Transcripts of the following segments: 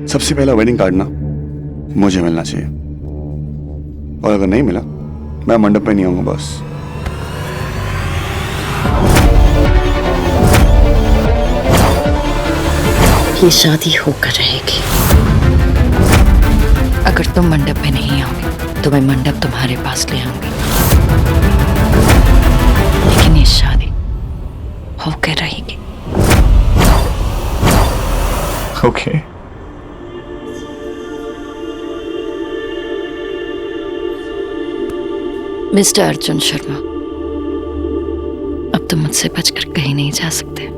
सबसे पहला wedding card ना मुझे मिलना चाहिए, और अगर नहीं मिला मैं मंडप पे नहीं आऊंगा बस। ये शादी होकर रहेगी। अगर तुम मंडप पे नहीं आओगे तो मैं मंडप तुम्हारे पास ले आऊंगी, लेकिन ये शादी होकर रहेगी। ओके। मिस्टर अर्जुन शर्मा, अब तुम मुझसे बचकर कहीं नहीं जा सकते।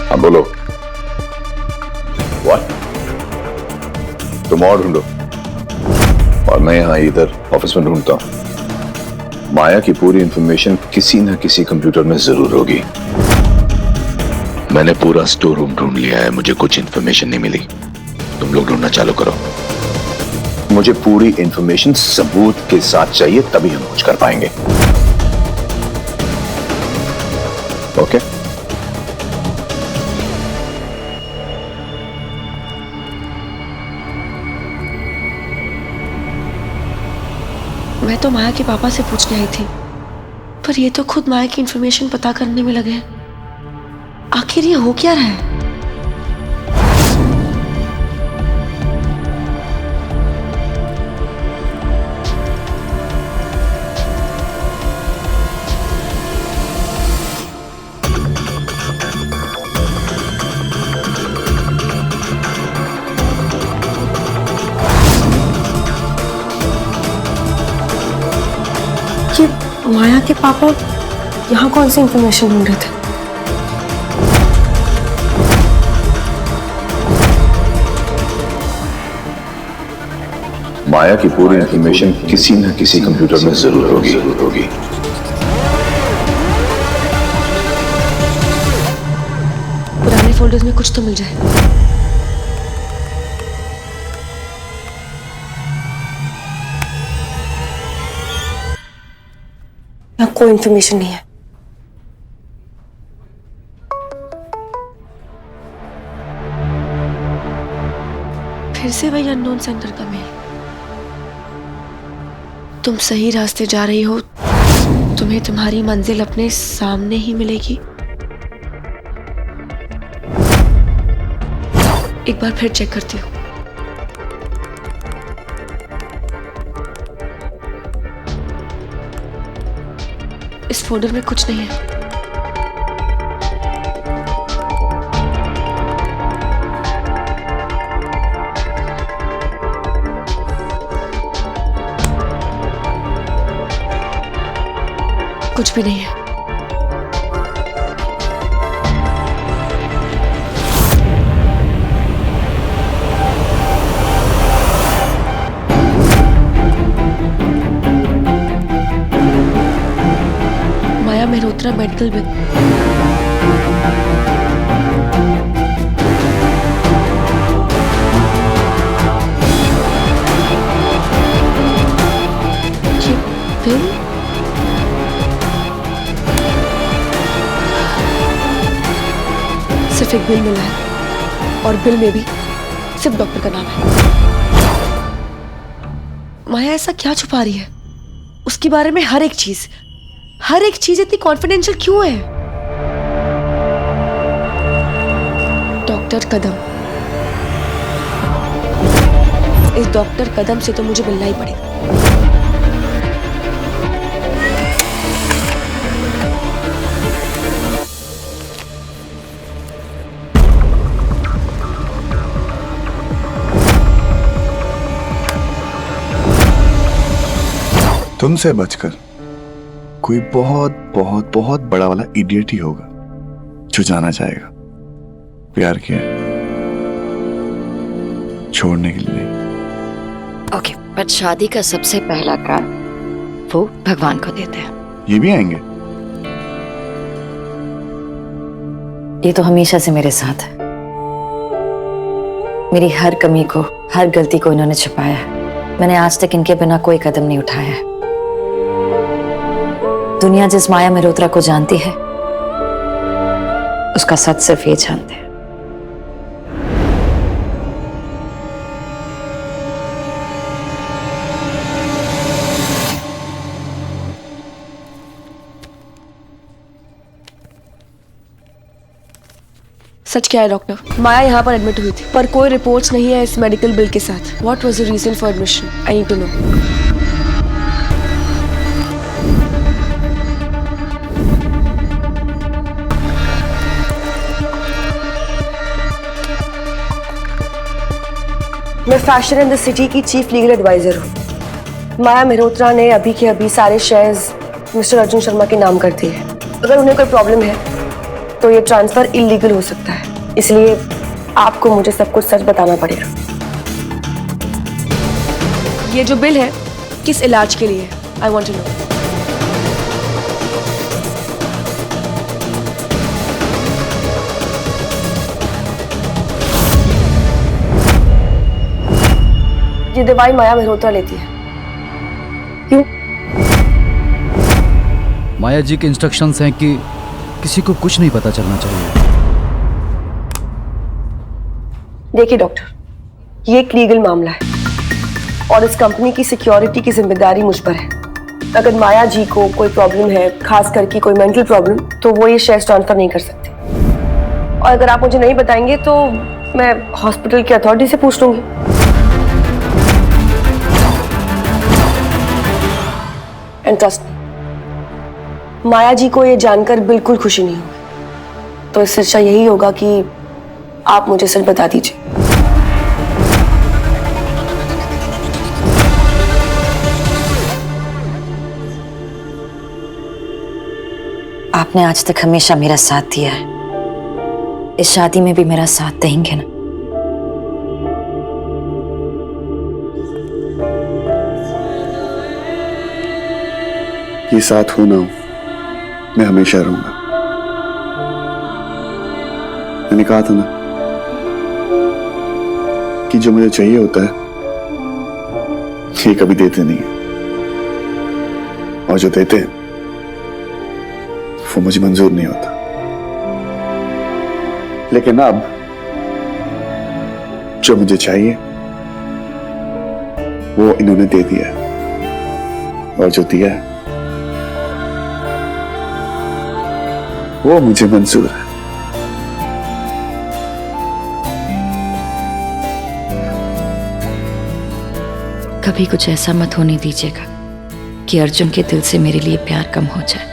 हाँ बोलो। What? तुम और ढूंढो और मैं यहाँ इधर ऑफिस में ढूंढता हूँ। माया की पूरी इंफॉर्मेशन किसी न किसी कंप्यूटर में जरूर होगी। मैंने पूरा स्टोर रूम ढूंढ लिया है, मुझे कुछ इंफॉर्मेशन नहीं मिली। तुम लोग ढूंढना चालू करो। मुझे पूरी इंफॉर्मेशन सबूत के साथ चाहिए, तभी हम कुछ कर पाएंगे। ओके? मैं तो माया के पापा से पूछने आई थी, पर ये तो खुद माया की इंफॉर्मेशन पता करने में लगे हैं। आखिर ये हो क्या रहा है? माया के पापा यहाँ कौन सी इंफॉर्मेशन ढूंढ रहे थे? माया की पूरी इंफॉर्मेशन किसी न किसी कंप्यूटर में जरूर होगी। पुराने फोल्डर्स में कुछ तो मिल जाए। यहाँ कोई इंफॉर्मेशन नहीं है। फिर से वही अननोन सेंटर का मेल। तुम सही रास्ते जा रही हो, तुम्हें तुम्हारी मंजिल अपने सामने ही मिलेगी। एक बार फिर चेक करती हूँ। इस फोल्डर में कुछ नहीं है। कुछ भी नहीं है। माया मेहरोत्रा मेडिकल बिल। ये बिल? सिर्फ एक बिल मिला है और बिल में भी सिर्फ डॉक्टर का नाम है। माया ऐसा क्या छुपा रही है? उसके बारे में हर एक चीज इतनी कॉन्फिडेंशियल क्यों है? डॉक्टर कदम, इस डॉक्टर कदम से तो मुझे मिलना ही पड़ेगा। तुमसे बचकर कोई बहुत बहुत बहुत बड़ा वाला इडियट ही होगा जो जाना चाहेगा प्यार किया है। छोड़ने के लिए नहीं। ओके, बट शादी का सबसे पहला कार्ड वो भगवान को देते हैं। ये भी आएंगे? ये तो हमेशा से मेरे साथ है। मेरी हर कमी को, हर गलती को इन्होंने छुपाया है। मैंने आज तक इनके बिना कोई कदम नहीं उठाया है। दुनिया जिस माया मल्होत्रा को जानती है, उसका सच सिर्फ ये जानते हैं। सच क्या है डॉक्टर? माया यहाँ पर एडमिट हुई थी, पर कोई रिपोर्ट्स नहीं है इस मेडिकल बिल के साथ। What was the reason for admission? I need to know. मैं फैशन इन द सिटी की चीफ लीगल एडवाइजर हूँ। माया मल्होत्रा ने अभी के अभी सारे शेयर्स मिस्टर अर्जुन शर्मा के नाम कर दिए। अगर उन्हें कोई प्रॉब्लम है तो ये ट्रांसफर इलीगल हो सकता है, इसलिए आपको मुझे सब कुछ सच बताना पड़ेगा। ये जो बिल है किस इलाज के लिए? I want to know. ये दवाई माया मल्होत्रा लेती है, क्यों? माया जी के इंस्ट्रक्शंस हैं कि किसी को कुछ नहीं पता चलना चाहिए। देखिए डॉक्टर, ये एक लीगल मामला है और इस कंपनी की सिक्योरिटी की जिम्मेदारी मुझ पर है। अगर माया जी को कोई प्रॉब्लम है, खास करके कोई मेंटल प्रॉब्लम, तो वो ये शेयर ट्रांसफर नहीं कर सकते। और अगर आप मुझे नहीं बताएंगे तो मैं हॉस्पिटल की अथॉरिटी से पूछ लूंगी। एंड ट्रस्ट मी, माया जी को ये जानकर बिल्कुल खुशी नहीं होगी, तो इससे अच्छा यही होगा कि आप मुझे सच बता दीजिए। आपने आज तक हमेशा मेरा साथ दिया है, इस शादी में भी मेरा साथ देंगे ना? ये साथ हो ना हो, मैं हमेशा रहूंगा। मैंने कहा था ना कि जो मुझे चाहिए होता है ये कभी देते नहीं है, और जो देते हैं वो मुझे मंजूर नहीं होता। लेकिन अब जो मुझे चाहिए वो इन्होंने दे दिया है, और जो दिया है वो मुझे मंजूर है। कभी कुछ ऐसा मत होने दीजिएगा कि अर्जुन के दिल से मेरे लिए प्यार कम हो जाए।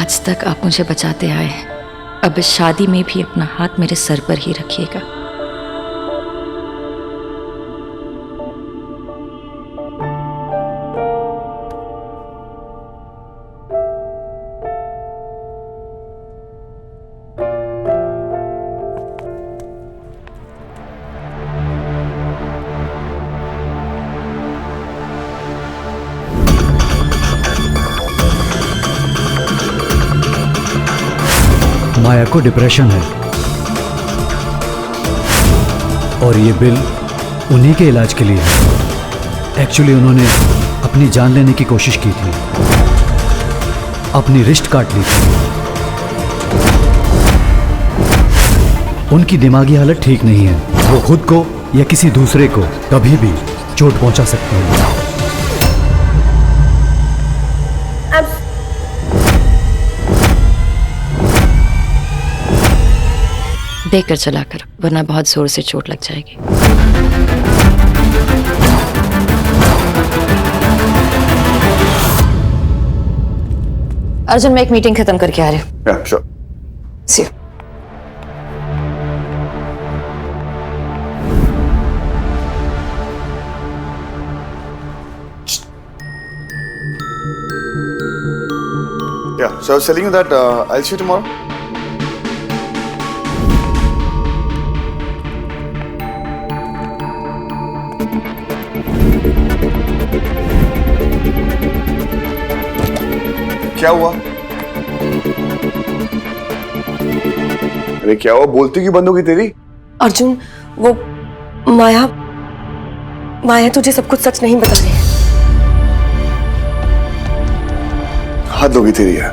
आज तक आप मुझे बचाते आए हैं, अब इस शादी में भी अपना हाथ मेरे सर पर ही रखिएगा। माया को डिप्रेशन है और ये बिल उन्हीं के इलाज के लिए है। एक्चुअली उन्होंने अपनी जान लेने की कोशिश की थी, अपनी रिस्ट काट ली थी। उनकी दिमागी हालत ठीक नहीं है, वो खुद को या किसी दूसरे को कभी भी चोट पहुंचा सकती है। देखकर चला कर, वरना बहुत जोर से चोट लग जाएगी। अर्जुन, मैं एक मीटिंग खत्म करके आ रही हूँ। Yeah, sure. See you. Yeah, so I was telling you that I'll see you tomorrow. क्या हुआ? अरे क्या हुआ? बोलती क्यों बंद होगी तेरी? अर्जुन, वो माया तुझे सब कुछ सच नहीं बता रही है। हद होगी तेरी यार,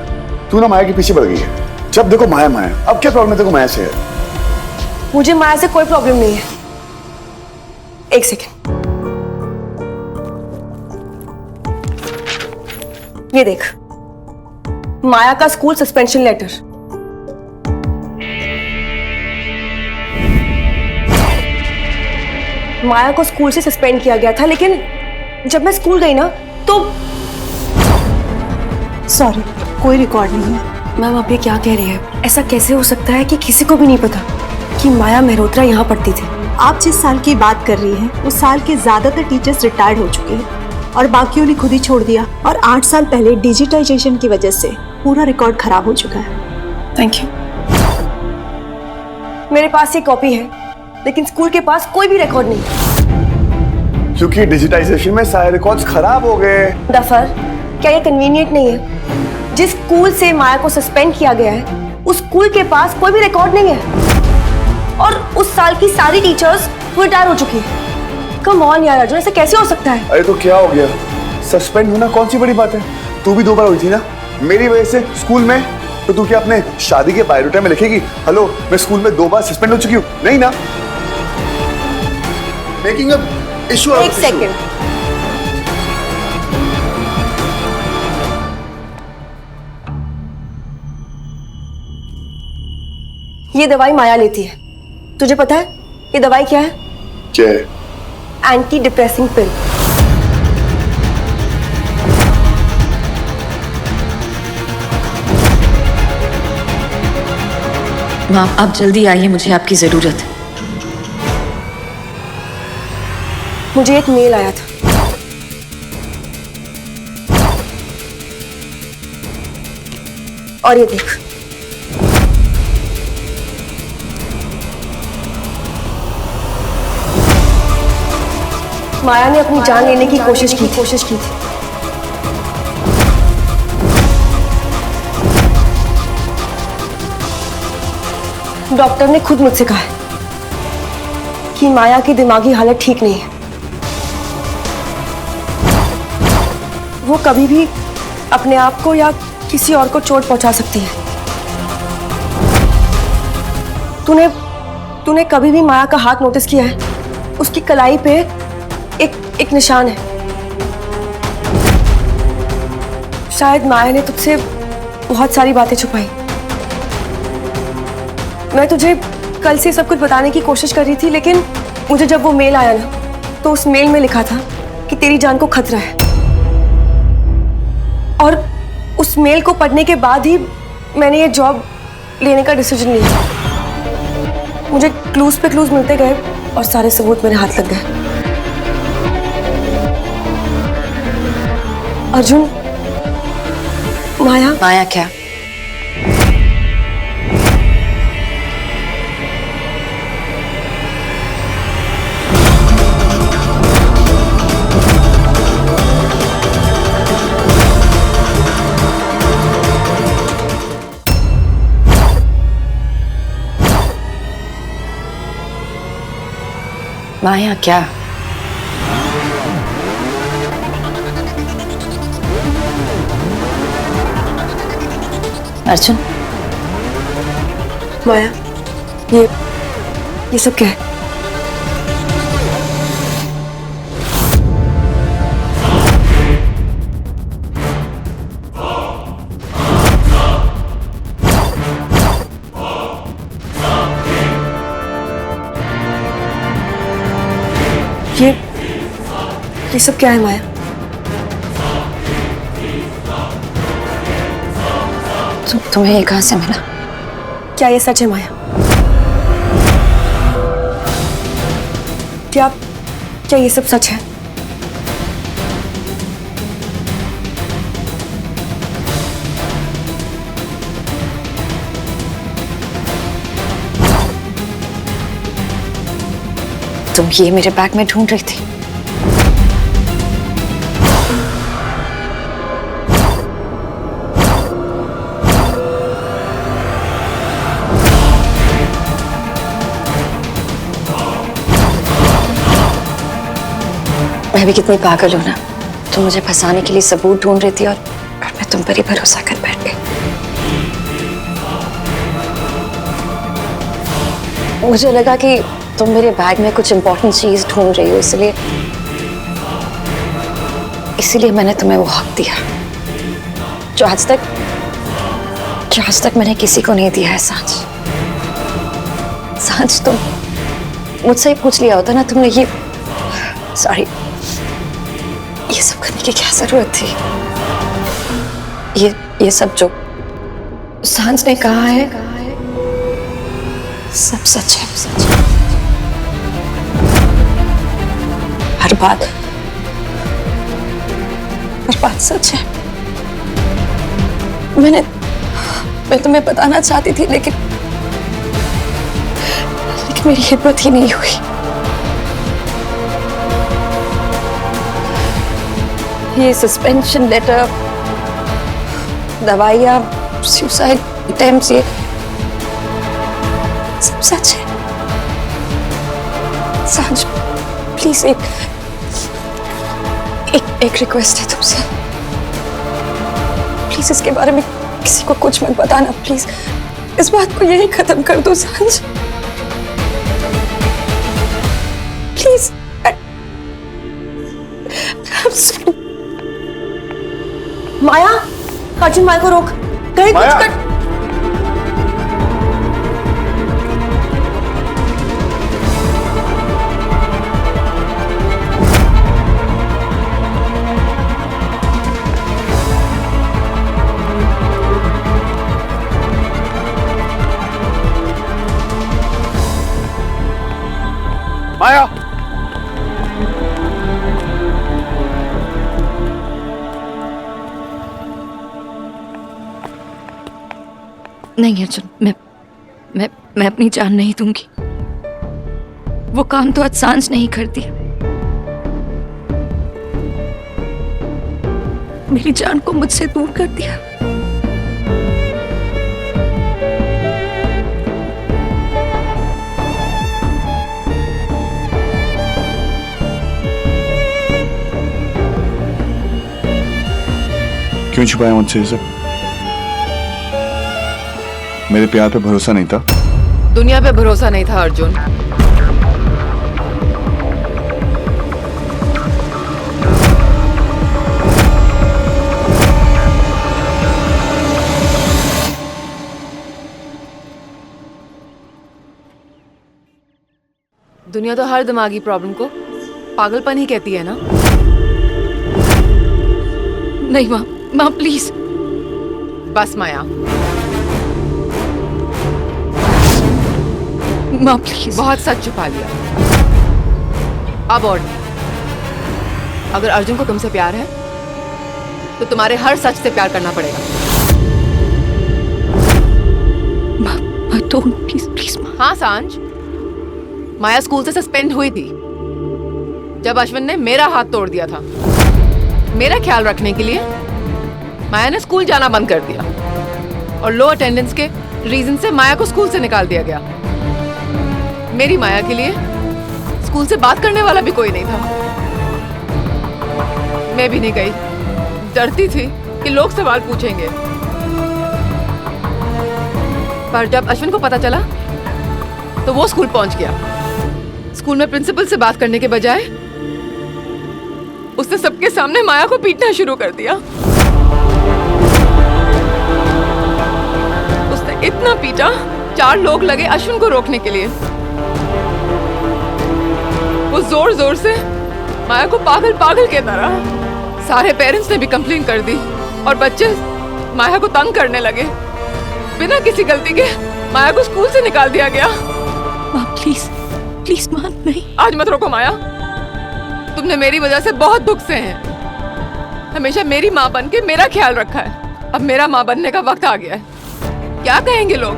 तू ना माया के पीछे पड़ गई है। जब देखो माया माया, अब क्या प्रॉब्लम है तेरे को माया से? मुझे माया से कोई प्रॉब्लम नहीं है। एक सेकेंड, ये देख, माया का स्कूल सस्पेंशन लेटर। माया को स्कूल से सस्पेंड किया गया था, लेकिन जब मैं स्कूल गई ना तो सॉरी, कोई रिकॉर्ड नहीं है। मैम आप ये क्या कह रही है? ऐसा कैसे हो सकता है कि किसी को भी नहीं पता कि माया मेहरोत्रा यहाँ पढ़ती थी? आप जिस साल की बात कर रही हैं, उस साल के ज्यादातर टीचर्स रिटायर्ड हो चुके हैं और बाकियों ने खुद ही छोड़ दिया। और 8 साल पहले डिजिटाइजेशन की वजह से पूरा रिकॉर्ड खराब हो चुका है। Thank you. मेरे पास ये कॉपी है, लेकिन स्कूल के पास कोई भी रिकॉर्ड नहीं। क्योंकि डिजिटाइजेशन में सारे रिकॉर्ड्स खराब हो गए। दफर, क्या ये कन्वीनियंट नहीं है? जिस स्कूल से माया को सस्पेंड किया गया है, उस स्कूल के पास कोई भी रिकॉर्ड नहीं है और उस साल की सारी टीचर्स रिटायर हो चुकी है। कम ऑन यार अर्जुन, ऐसा कैसे हो सकता है? अरे तो क्या हो गया? सस्पेंड होना कौन सी बड़ी बात है? तू भी 2 बार हुई थी ना मेरी वजह से स्कूल में। तो तू क्या अपने शादी के बायोडाटा में लिखेगी, हेलो मैं स्कूल में 2 बार सस्पेंड हो चुकी हूँ? नहीं ना। Making a issue. एक सेकेंड, ये दवाई माया लेती है। तुझे पता है ये दवाई क्या है? क्या है? एंटी डिप्रेसिंग पिल। माँ आप जल्दी आइए, मुझे आपकी जरूरत है। मुझे एक मेल आया था। और ये देख, माया ने अपनी जान लेने की कोशिश की थी। डॉक्टर ने खुद मुझसे कहा है कि माया की दिमागी हालत ठीक नहीं है। वो कभी भी अपने आप को या किसी और को चोट पहुंचा सकती है। तूने कभी भी माया का हाथ नोटिस किया है? उसकी कलाई पे एक निशान है। शायद माया ने तुझसे बहुत सारी बातें छुपाई। मैं तुझे कल से सब कुछ बताने की कोशिश कर रही थी, लेकिन मुझे जब वो मेल आया ना, तो उस मेल में लिखा था कि तेरी जान को खतरा है। और उस मेल को पढ़ने के बाद ही मैंने ये जॉब लेने का डिसीजन लिया। मुझे क्लूज पे क्लूज मिलते गए और सारे सबूत मेरे हाथ लग गए। अर्जुन, माया क्या? माया क्या? अर्जुन, माया, ये सब क्या है? ये सब क्या है माया? तुम्हें ये कहां से मिला? क्या ये सच है माया? क्या ये सब सच है? तुम ये मेरे बैग में ढूंढ रही थी? मैं भी कितनी पागल हूं ना। तुम मुझे फंसाने के लिए सबूत ढूंढ रही थी और मैं तुम पर ही भरोसा कर बैठ गई। मुझे लगा कि तुम मेरे बैग में कुछ इंपॉर्टेंट चीज ढूंढ रही हो, इसीलिए मैंने तुम्हें वो हक दिया जो आज तक मैंने किसी को नहीं दिया है। सांझ तुम मुझसे ही पूछ लिया होता ना तुमने ये सब करने की क्या जरूरत थी। ये सब जो सांझ ने कहा है सब सच है। हर बात सच है। मैं तुम्हें बताना चाहती थी लेकिन मेरी हिम्मत ही नहीं हुई। ये सस्पेंशन लेटर, दवाइयाँ, सुसाइड अटेम्प्ट्स, ये सब सच है। सांझ प्लीज एक रिक्वेस्ट है तुमसे, प्लीज इसके बारे में किसी को कुछ मत बताना। प्लीज इस बात को यही खत्म कर दो सांझ, प्लीज। माया, अर्जुन माया को रोक, कहीं कुछ कर। माया, नहीं अर्जुन, मैं अपनी जान नहीं दूंगी। वो काम तो आज सांझ नहीं करती। मेरी जान को मुझसे दूर कर दिया। क्यों छुपाया मुझसे ये सब? मेरे प्यार पे भरोसा नहीं था? दुनिया पे भरोसा नहीं था अर्जुन। दुनिया तो हर दिमागी प्रॉब्लम को पागलपन ही कहती है ना। नहीं माँ प्लीज। बस माया, माँ प्लीज। बहुत सच छुपा लिया। अब और नहीं। अगर अर्जुन को तुमसे प्यार है तो तुम्हारे हर सच से प्यार करना पड़ेगा। माँ प्लीज माँ। हाँ सांझ, माया स्कूल से सस्पेंड हुई थी जब अश्विन ने मेरा हाथ तोड़ दिया था। मेरा ख्याल रखने के लिए माया ने स्कूल जाना बंद कर दिया और लो अटेंडेंस के रीजन से माया को स्कूल से निकाल दिया गया। मेरी माया के लिए स्कूल से बात करने वाला भी कोई नहीं था। मैं भी नहीं गई, डरती थी कि लोग सवाल पूछेंगे। पर जब अश्विन को पता चला तो वो स्कूल पहुंच गया। स्कूल में प्रिंसिपल से बात करने के बजाय उसने सबके सामने माया को पीटना शुरू कर दिया। उसने इतना पीटा, 4 लोग लगे अश्विन को रोकने के लिए। वो जोर जोर से माया को पागल के तरह। सारे पेरेंट्स ने भी कंप्लेन कर दी और बच्चे माया को तंग करने लगे। बिना किसी गलती के माया को स्कूल से निकाल दिया गया। माँ प्लीज माँ नहीं। आज मत रोको माया, तुमने मेरी वजह से बहुत दुख से हैं। हमेशा मेरी माँ बन के मेरा ख्याल रखा है। अब मेरा माँ बनने का वक्त आ गया है। क्या कहेंगे लोग,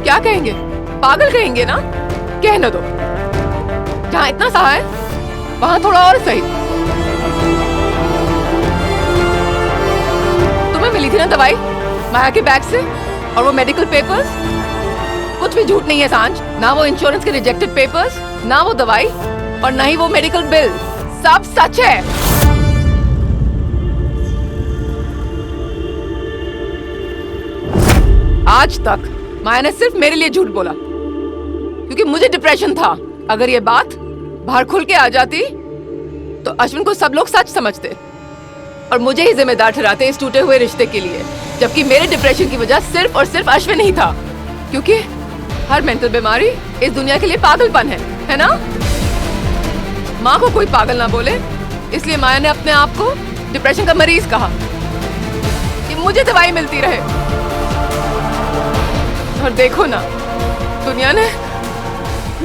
क्या कहेंगे? पागल कहेंगे ना? कहने दो। जहाँ इतना सहा है वहां थोड़ा और सही। तुम्हें मिली थी ना दवाई माया के बैग से, और वो मेडिकल पेपर्स? कुछ भी झूठ नहीं है सांझ। ना वो इंश्योरेंस के रिजेक्टेड पेपर्स, ना वो दवाई, और ना ही वो मेडिकल बिल। सब सच है। आज तक माया ने सिर्फ मेरे लिए झूठ बोला क्योंकि मुझे डिप्रेशन था। अगर ये बात बाहर खुल के आ जाती तो अश्विन को सब लोग सच समझते और मुझे ही जिम्मेदार ठहराते इस टूटे हुए रिश्ते के लिए, जबकि मेरे डिप्रेशन की वजह सिर्फ और सिर्फ अश्विन ही था। क्योंकि हर मेंटल बीमारी इस दुनिया के लिए पागलपन है ना? माँ को कोई पागल ना बोले, इसलिए माया ने अपने आप को डिप्रेशन का मरीज कहा कि मुझे दवाई मिलती रहे। और देखो ना, दुनिया ने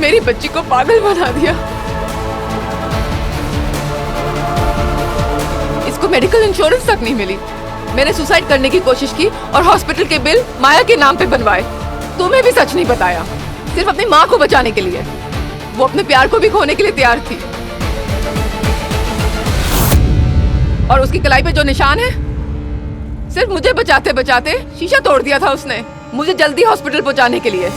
मेरी बच्ची को पागल बना दिया। इसको मेडिकल इंश्योरेंस तक नहीं मिली। मैंने सुसाइड करने की कोशिश की और हॉस्पिटल के बिल माया के नाम पे बनवाए। तुम्हें भी सच नहीं बताया, सिर्फ अपनी माँ को बचाने के लिए। वो अपने प्यार को भी खोने के लिए तैयार थी। और उसकी कलाई पे जो निशान है, सिर्फ मुझे बचाते बचाते शीशा तोड़ दिया था उसने, मुझे जल्दी हॉस्पिटल पहुंचाने के लिए।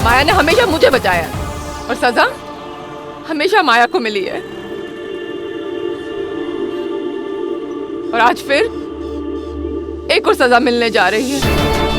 माया ने हमेशा मुझे बचाया और सजा हमेशा माया को मिली है। और आज फिर एक और सजा मिलने जा रही है।